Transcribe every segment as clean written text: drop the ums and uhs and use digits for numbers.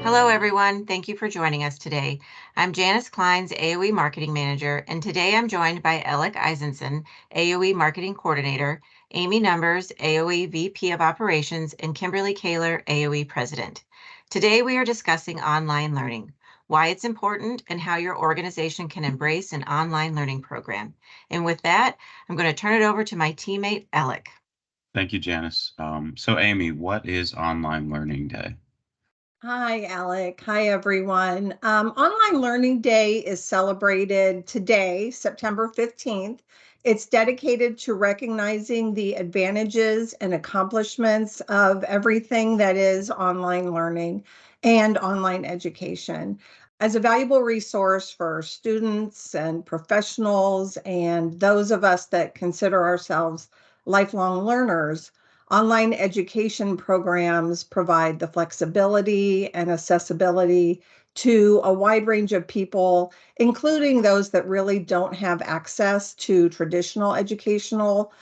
Hello, everyone. Thank you for joining us today. I'm Janice Clines, AOE Marketing Manager, and today I'm joined by Elec Izenson, AOE Marketing Coordinator, Amy Numbers, AOE VP of Operations, and Kimberly Kayler, AOE President. Today we are discussing online learning, why it's important, and how your organization can embrace an online learning program. And with that, I'm going to turn it over to my teammate, Elec. Thank you, Janice. So Amy, what is Online Learning Day? Hi, Alec. Hi, everyone. Online Learning Day is celebrated today, September 15th. It's dedicated to recognizing the advantages and accomplishments of everything that is online learning and online education. As a valuable resource for students and professionals and those of us that consider ourselves lifelong learners, online education programs provide the flexibility and accessibility to a wide range of people, including those that really don't have access to traditional educational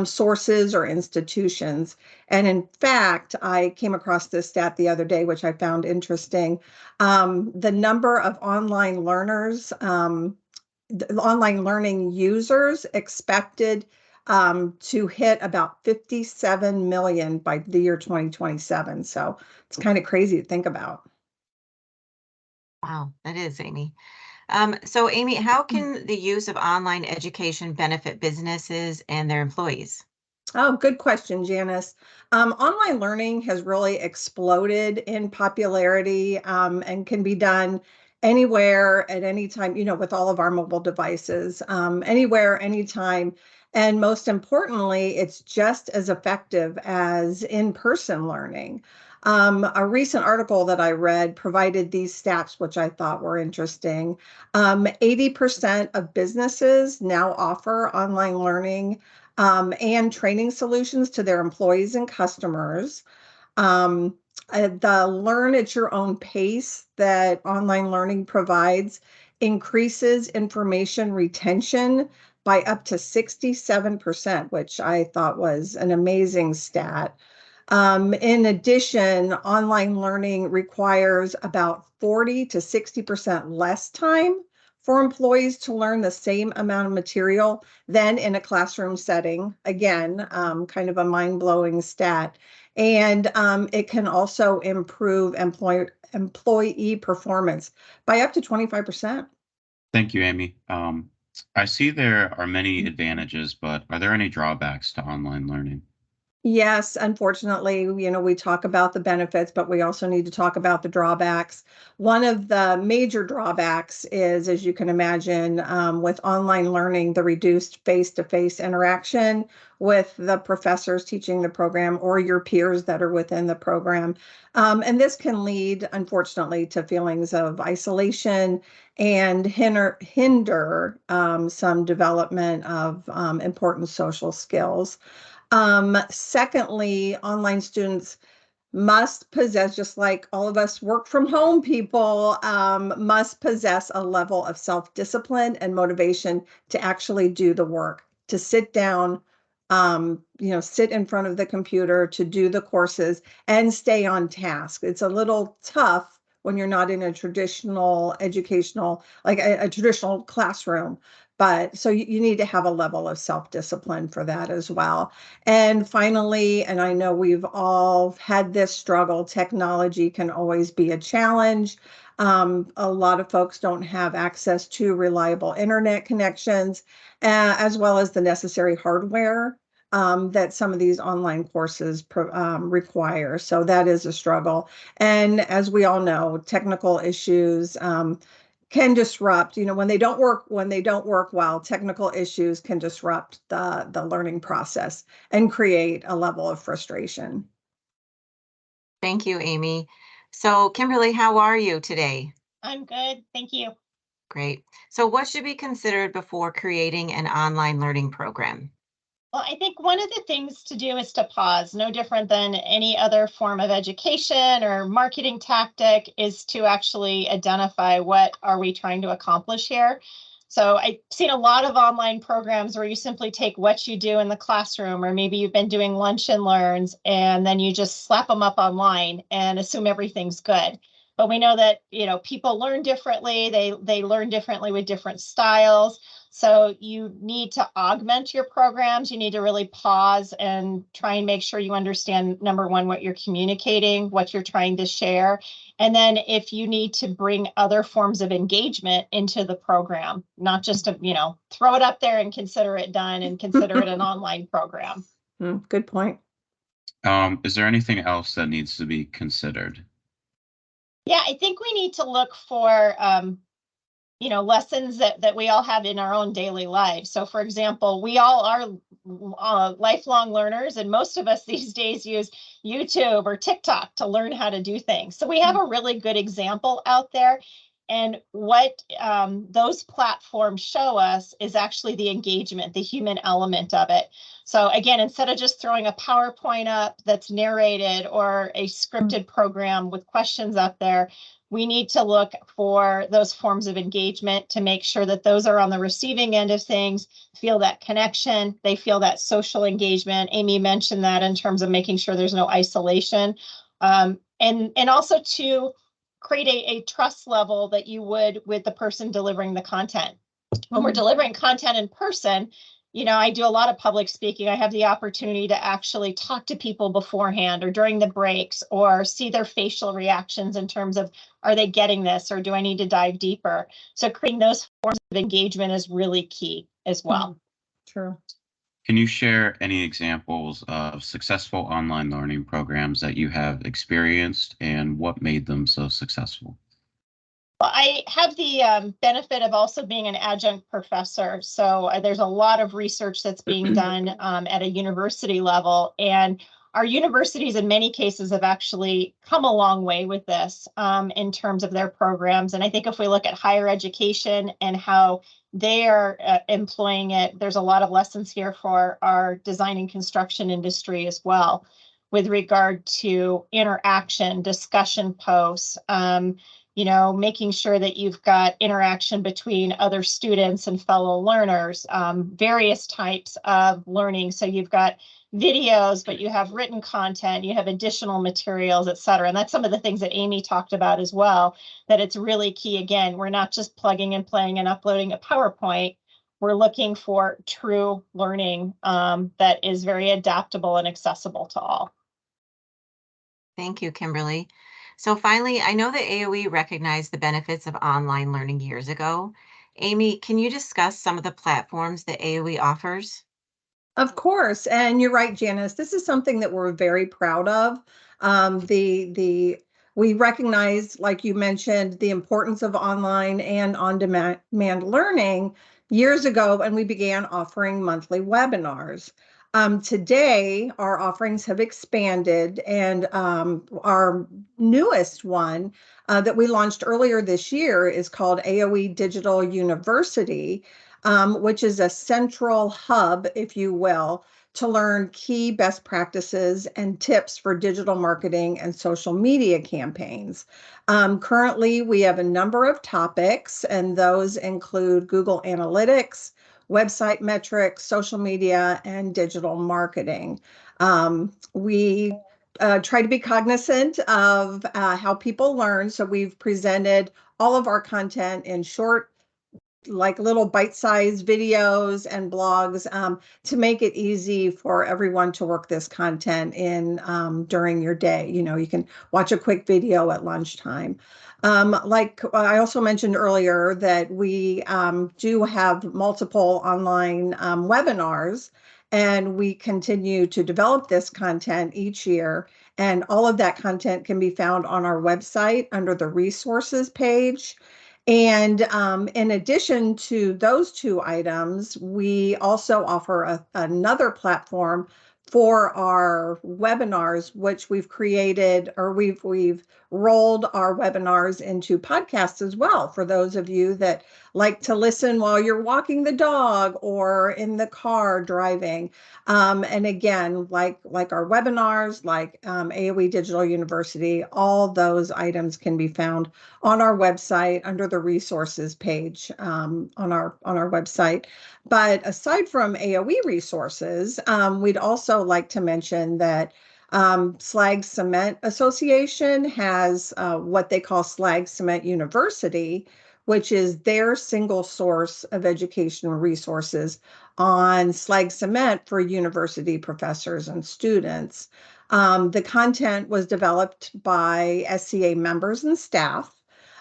sources or institutions. And in fact, I came across this stat the other day, which I found interesting. The number of online learners, online learning users expected to hit about 57 million by the year 2027. So it's kind of crazy to think about. Wow, that is, Amy. So Amy, how can the use of online education benefit businesses and their employees? Oh, good question, Janice. Online learning has really exploded in popularity and can be done anywhere at any time, with all of our mobile devices, anywhere, anytime. And most importantly, it's just as effective as in-person learning. A recent article that I read provided these stats, which I thought were interesting. 80% of businesses now offer online learning and training solutions to their employees and customers. The learn at your own pace that online learning provides increases information retention by up to 67%, which I thought was an amazing stat. In addition, online learning requires about 40 to 60% less time for employees to learn the same amount of material than in a classroom setting. Again, kind of a mind-blowing stat. And it can also improve employee performance by up to 25%. Thank you, Amy. I see there are many advantages, but are there any drawbacks to online learning? Yes, unfortunately, we talk about the benefits, but we also need to talk about the drawbacks. One of the major drawbacks is, as you can imagine, with online learning, the reduced face-to-face interaction with the professors teaching the program or your peers that are within the program. And this can lead, unfortunately, to feelings of isolation and hinder some development of important social skills. Secondly, online students must possess, just like all of us work from home people, must possess a level of self-discipline and motivation to actually do the work, to sit down, sit in front of the computer, to do the courses and stay on task. It's a little tough when you're not in a traditional educational, like a traditional classroom. But so you need to have a level of self-discipline for that as well. And finally, and I know we've all had this struggle, technology can always be a challenge. A lot of folks don't have access to reliable internet connections, as well as the necessary hardware that some of these online courses require. So that is a struggle. And as we all know, technical issues can disrupt, when they don't work well, technical issues can disrupt the learning process and create a level of frustration. Thank you, Amy. So Kimberly, how are you today? I'm good. Thank you. Great. So what should be considered before creating an online learning program? Well, I think one of the things to do is to pause. No different than any other form of education or marketing tactic is to actually identify what are we trying to accomplish here. So I've seen a lot of online programs where you simply take what you do in the classroom, or maybe you've been doing lunch and learns, and then you just slap them up online and assume everything's good. but we know that, people learn differently. They learn differently with different styles. So you need to augment your programs. You need to really pause and try and make sure you understand, number one, what you're communicating, what you're trying to share. And then if you need to bring other forms of engagement into the program, not just to, throw it up there and consider it done and consider it an online program. Good point. Is there anything else that needs to be considered? Yeah, I think we need to look for, lessons that we all have in our own daily lives. So for example, we all are lifelong learners, and most of us these days use YouTube or TikTok to learn how to do things. So we have a really good example out there. And what those platforms show us is actually the engagement, the human element of it. So again, instead of just throwing a PowerPoint up that's narrated or a scripted program with questions up there, we need to look for those forms of engagement to make sure that those are on the receiving end of things, feel that connection, they feel that social engagement. Amy mentioned that in terms of making sure there's no isolation. And also to create a trust level that you would with the person delivering the content. When we're delivering content in person, I do a lot of public speaking. I have the opportunity to actually talk to people beforehand or during the breaks, or see their facial reactions in terms of, are they getting this, or do I need to dive deeper? So creating those forms of engagement is really key as well. True. Can you share any examples of successful online learning programs that you have experienced and what made them so successful? Well, I have the benefit of also being an adjunct professor. So there's a lot of research that's being done at a university level. And our universities, in many cases, have actually come a long way with this in terms of their programs. And I think if we look at higher education and how they are employing it, there's a lot of lessons here for our design and construction industry as well, with regard to interaction, discussion posts, making sure that you've got interaction between other students and fellow learners, various types of learning. So you've got videos, but you have written content, you have additional materials, et cetera. And that's some of the things that Amy talked about as well, that it's really key. Again, we're not just plugging and playing and uploading a PowerPoint. We're looking for true learning that is very adaptable and accessible to all. Thank you, Kimberly. So finally, I know that AOE recognized the benefits of online learning years ago. Amy, can you discuss some of the platforms that AOE offers? Of course, and you're right, Janice. This is something that we're very proud of. We recognize, like you mentioned, the importance of online and on-demand learning years ago, and we began offering monthly webinars. Today, our offerings have expanded, and our newest one that we launched earlier this year is called AOE Digital University, which is a central hub, if you will, to learn key best practices and tips for digital marketing and social media campaigns. Currently, we have a number of topics, and those include Google Analytics, website metrics, social media, and digital marketing. We try to be cognizant of how people learn, so we've presented all of our content in short, like little bite-sized videos and blogs to make it easy for everyone to work this content in during your day. You can watch a quick video at lunchtime. Like I also mentioned earlier, that we do have multiple online webinars, and we continue to develop this content each year. And all of that content can be found on our website under the resources page. And in addition to those two items, we also offer another platform for our webinars, which we've created, or we've rolled our webinars into podcasts as well, for those of you that like to listen while you're walking the dog or in the car driving. And again, like our webinars, like AOE Digital University, all those items can be found on our website under the resources page on our website. But aside from AOE resources, we'd also like to mention that Slag Cement Association has what they call Slag Cement University, which is their single source of educational resources on slag cement for university professors and students. The content was developed by SCA members and staff,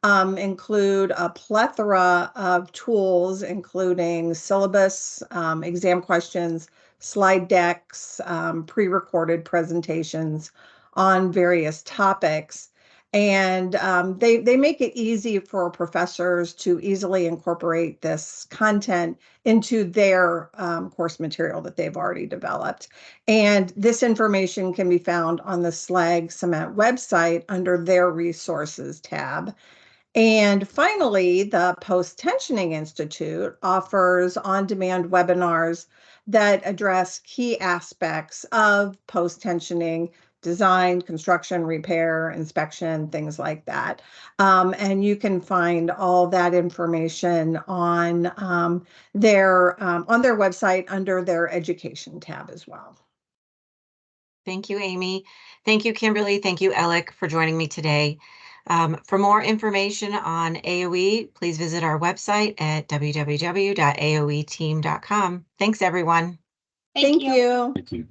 include a plethora of tools, including syllabus, exam questions, slide decks, pre-recorded presentations on various topics. And they make it easy for professors to easily incorporate this content into their course material that they've already developed. And this information can be found on the Slag Cement website under their resources tab. And finally, the Post-Tensioning Institute offers on-demand webinars that address key aspects of post-tensioning design, construction, repair, inspection, things like that. And you can find all that information on their website under their education tab as well. Thank you, Amy. Thank you, Kimberly. Thank you, Elec, for joining me today. For more information on AOE, please visit our website at www.aoeteam.com. Thanks, everyone. Thank you. Thank you.